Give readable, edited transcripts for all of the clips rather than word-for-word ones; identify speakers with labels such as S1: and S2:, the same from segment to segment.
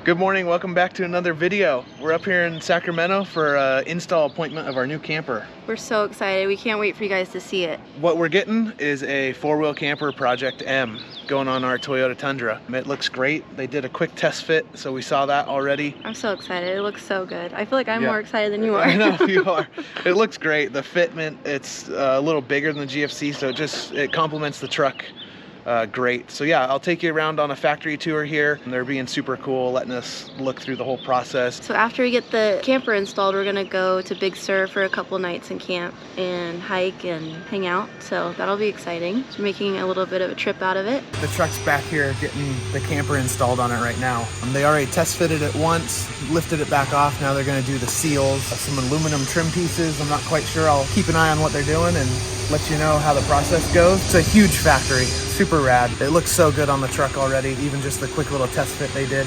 S1: Good morning, welcome back to another video. We're up here in Sacramento for an install appointment of our new camper.
S2: We're so excited. We can't wait for you guys to see it.
S1: What we're getting is a four-wheel camper Project M going on our Toyota Tundra. It looks great. They did a quick test fit, so we saw that already.
S2: I'm so excited. It looks so good. I feel like I'm more excited than you are.
S1: I know you are. It looks great. The fitment, it's a little bigger than the GFC, so it complements the truck. Great. So yeah, I'll take you around on a factory tour here, and they're being super cool, letting us look through the whole process.
S2: So after we get the camper installed, we're gonna go to Big Sur for a couple nights and camp and hike and hang out. So that'll be exciting. So we're making a little bit of a trip out of it.
S1: The truck's back here getting the camper installed on it right now. They already test fitted it once, lifted it back off. Now they're gonna do the seals, some aluminum trim pieces. I'm not quite sure. I'll keep an eye on what they're doing and let you know how the process goes. It's a huge factory, super rad. It looks so good on the truck already, even just the quick little test fit they did.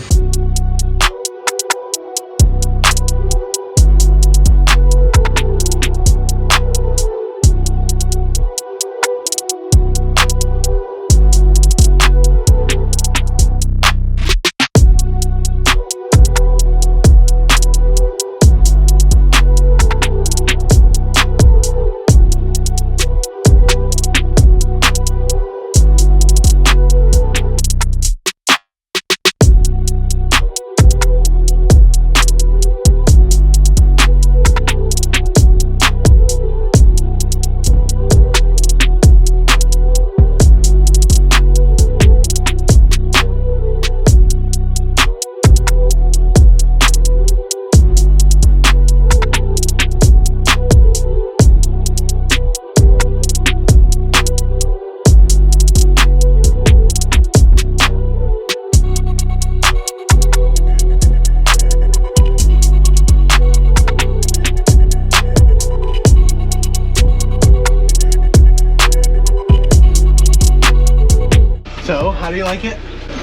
S1: So, how do you like it?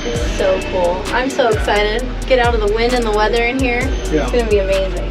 S2: It's so cool. I'm so excited. Get out of the wind and the weather in here. Yeah. It's gonna be amazing.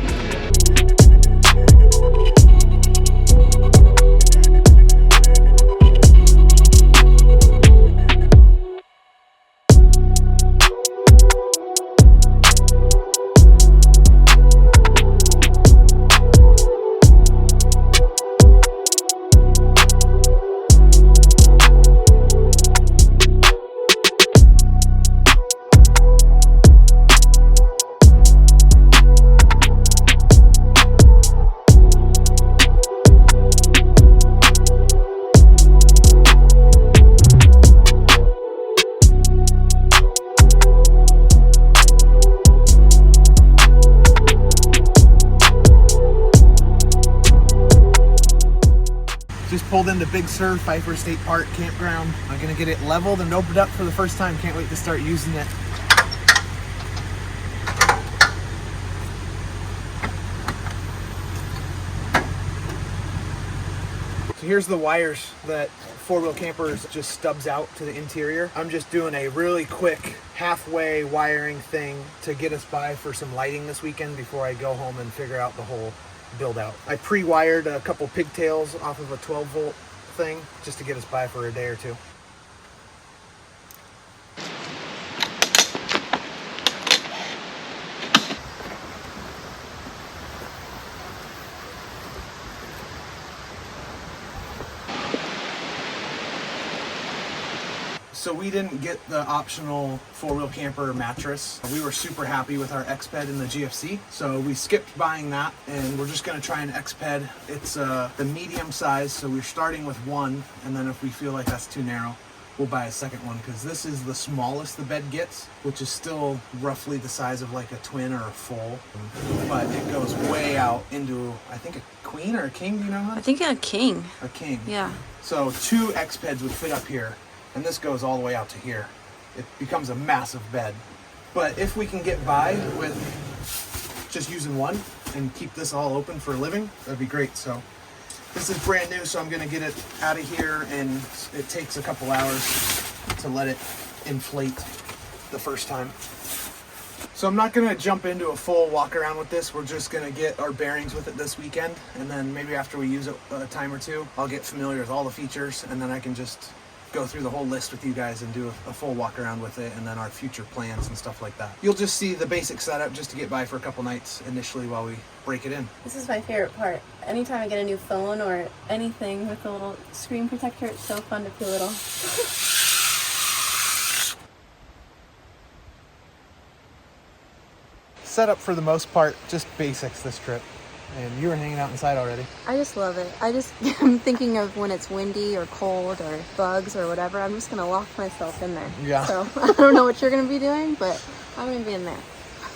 S1: Just pulled into Big Sur, Pfeiffer State Park campground. I'm gonna get it leveled and opened up for the first time. Can't wait to start using it. So here's the wires that four-wheel campers just stubs out to the interior. I'm just doing a really quick halfway wiring thing to get us by for some lighting this weekend before I go home and figure out the whole build out. I pre-wired a couple pigtails off of a 12-volt thing just to get us by for a day or two. So we didn't get the optional four-wheel camper mattress. We were super happy with our X-Ped in the GFC, so we skipped buying that, and we're just gonna try an X-Ped. It's the medium size, so we're starting with one, and then if we feel like that's too narrow, we'll buy a second one, because this is the smallest the bed gets, which is still roughly the size of like a twin or a full, but it goes way out into, I think, a queen or a king, do you know that?
S2: I think a king.
S1: A king.
S2: Yeah.
S1: So 2 X-Peds would fit up here, and this goes all the way out to here. It becomes a massive bed. But if we can get by with just using one and keep this all open for a living, that'd be great. So this is brand new, so I'm gonna get it out of here, and it takes a couple hours to let it inflate the first time. So I'm not gonna jump into a full walk around with this. We're just gonna get our bearings with it this weekend, and then maybe after we use it a time or two, I'll get familiar with all the features, and then I can just go through the whole list with you guys and do a full walk around with it, and then our future plans and stuff like that. You'll just see the basic setup just to get by for a couple nights initially while we break it in.
S2: This is my favorite part. Anytime I get a new phone or anything with a little screen protector, it's so fun to feel little.
S1: Setup for the most part, just basics this trip. And you were hanging out inside already.
S2: I just love it. I'm thinking of when it's windy or cold or bugs or whatever. I'm just gonna lock myself in there.
S1: Yeah.
S2: So I don't know what you're gonna be doing, but I'm gonna be in there.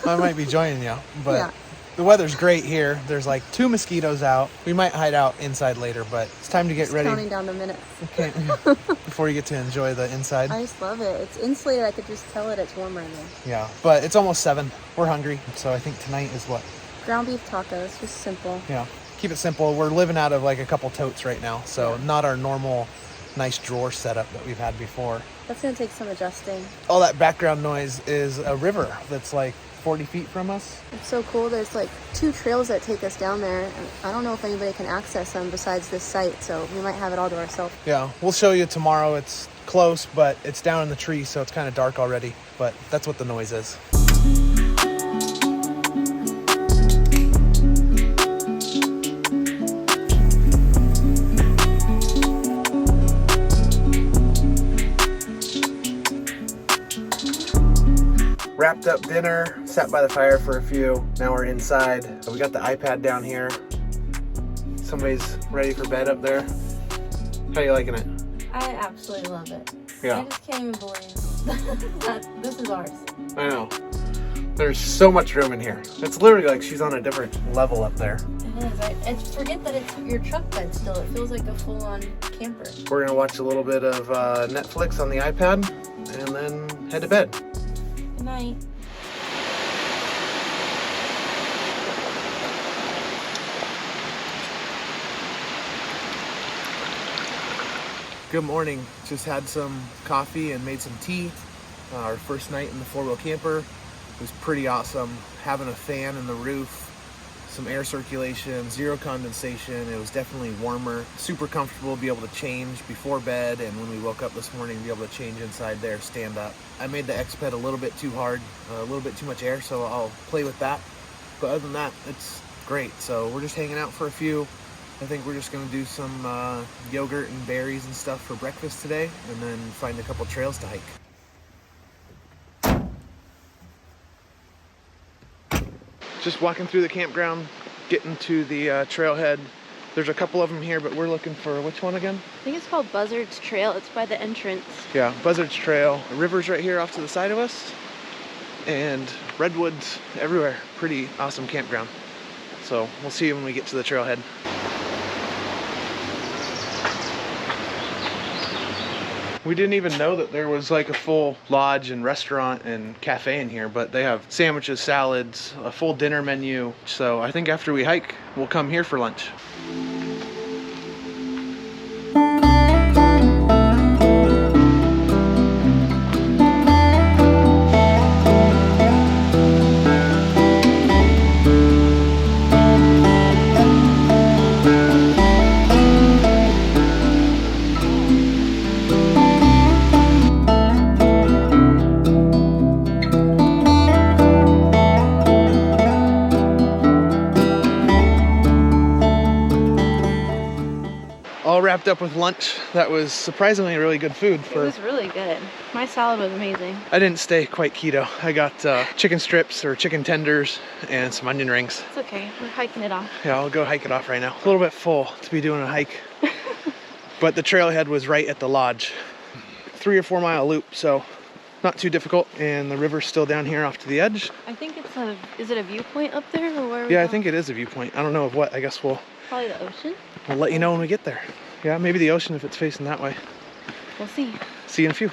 S1: I might be joining you, but
S2: Yeah.
S1: The weather's great here. There's like 2 mosquitoes out. We might hide out inside later, but it's time to get
S2: Just
S1: ready.
S2: Counting down the minutes.
S1: Okay. Before you get to enjoy the inside.
S2: I just love it. It's insulated. I could just tell it's warmer in there.
S1: Yeah, but it's almost 7. We're hungry, so I think tonight is what?
S2: Ground beef tacos, just simple.
S1: Yeah, keep it simple. We're living out of like a couple totes right now, so not our normal nice drawer setup that we've had before.
S2: That's gonna take some adjusting.
S1: All that background noise is a river that's like 40 feet from us.
S2: It's so cool. There's like 2 trails that take us down there, and I don't know if anybody can access them besides this site, so we might have it all to ourselves.
S1: Yeah, we'll show you tomorrow. It's close, but it's down in the trees, so it's kind of dark already, but that's what the noise is. Wrapped up dinner, sat by the fire for a few. Now we're inside. We got the iPad down here. Somebody's ready for bed up there. How you liking it?
S2: I absolutely love it.
S1: Yeah.
S2: I just can't even believe that this is ours.
S1: I know. There's so much room in here. It's literally like she's on a different level up there.
S2: It is. I forget that it's your truck bed still. It feels like a full-on camper.
S1: We're gonna watch a little bit of Netflix on the iPad and then head to bed.
S2: Good night.
S1: Good morning. Just had some coffee and made some tea. Our first night in the 4-wheel camper. It was pretty awesome. Having a fan in the roof, some air circulation, 0 condensation. It was definitely warmer. Super comfortable to be able to change before bed, and when we woke up this morning, be able to change inside there, stand up. I made the X-Ped a little bit too hard, a little bit too much air, so I'll play with that. But other than that, it's great. So we're just hanging out for a few. I think we're just gonna do some yogurt and berries and stuff for breakfast today, and then find a couple trails to hike. Just walking through the campground, getting to the trailhead. There's a couple of them here, but we're looking for which one again?
S2: I think it's called Buzzard's Trail. It's by the entrance.
S1: Yeah, Buzzard's Trail. The river's right here off to the side of us, and redwoods everywhere. Pretty awesome campground. So we'll see you when we get to the trailhead. We didn't even know that there was like a full lodge and restaurant and cafe in here, but they have sandwiches, salads, a full dinner menu. So I think after we hike, we'll come here for lunch. Wrapped up with lunch. That was surprisingly really good food.
S2: It was really good. My salad was amazing.
S1: I didn't stay quite keto. I got chicken strips or chicken tenders and some onion rings.
S2: It's okay. We're hiking it off.
S1: Yeah, I'll go hike it off right now. A little bit full to be doing a hike. But the trailhead was right at the lodge. 3 or 4 mile loop, so not too difficult. And the river's still down here off to the edge.
S2: I think it's is it a viewpoint up there or where are we
S1: Yeah,
S2: going?
S1: I think it is a viewpoint. I don't know of what. I guess
S2: Probably the ocean.
S1: we'll let you know when we get there. Yeah, maybe the ocean if it's facing that way.
S2: We'll see.
S1: See you in a few.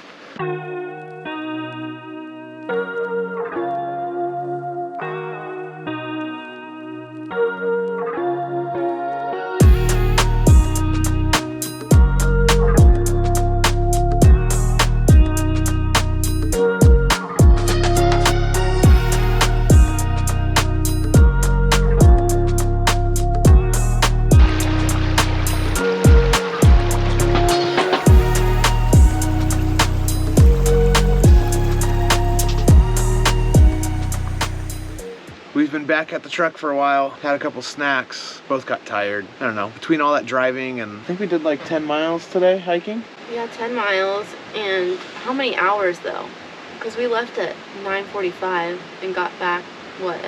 S1: We've been back at the truck for a while, had a couple snacks, both got tired. I don't know, between all that driving and I think we did like 10 miles today hiking.
S2: Yeah, 10 miles. And how many hours though? Because we left at 9:45 and got back, what?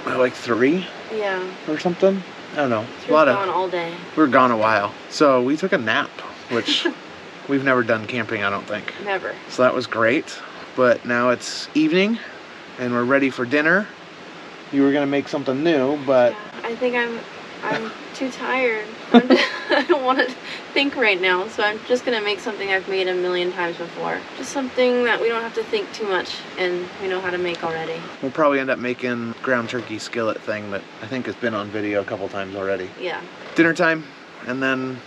S1: Like 3?
S2: Yeah.
S1: Or something? I don't know.
S2: We were gone all day.
S1: We were gone a while. So we took a nap, which we've never done camping, I don't think.
S2: Never.
S1: So that was great. But now it's evening and we're ready for dinner. You were gonna make something new, but
S2: yeah, I think I'm too tired. I don't want to think right now, so I'm just gonna make something I've made a million times before. Just something that we don't have to think too much and we know how to make already.
S1: We'll probably end up making ground turkey skillet thing that I think has been on video a couple times already.
S2: Yeah.
S1: Dinner time, and then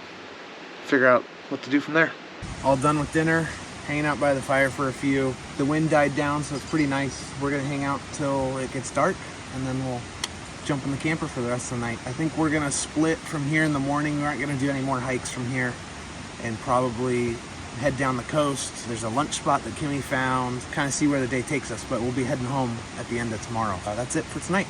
S1: figure out what to do from there. All done with dinner, hanging out by the fire for a few. The wind died down, so it's pretty nice. We're gonna hang out till it gets dark, and then we'll jump in the camper for the rest of the night. I think we're gonna split from here in the morning. We aren't gonna do any more hikes from here, and probably head down the coast. There's a lunch spot that Kimmy found, kind of see where the day takes us, but we'll be heading home at the end of tomorrow. That's it for tonight.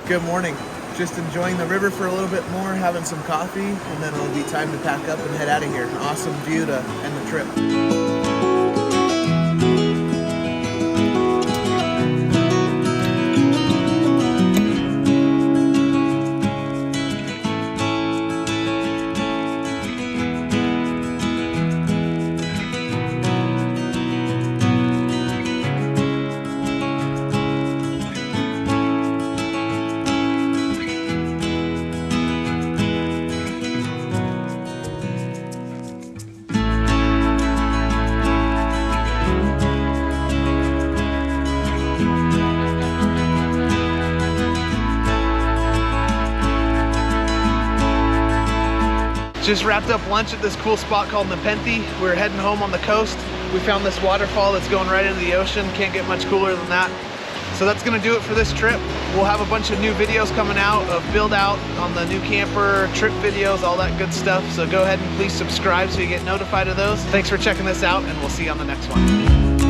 S1: Good morning. Just enjoying the river for a little bit more, having some coffee, and then it'll be time to pack up and head out of here. An awesome view to end the trip. Just wrapped up lunch at this cool spot called Nepenthe. We're heading home on the coast. We found this waterfall that's going right into the ocean. Can't get much cooler than that. So that's gonna do it for this trip. We'll have a bunch of new videos coming out of build out on the new camper, trip videos, all that good stuff. So go ahead and please subscribe so you get notified of those. Thanks for checking this out, and we'll see you on the next one.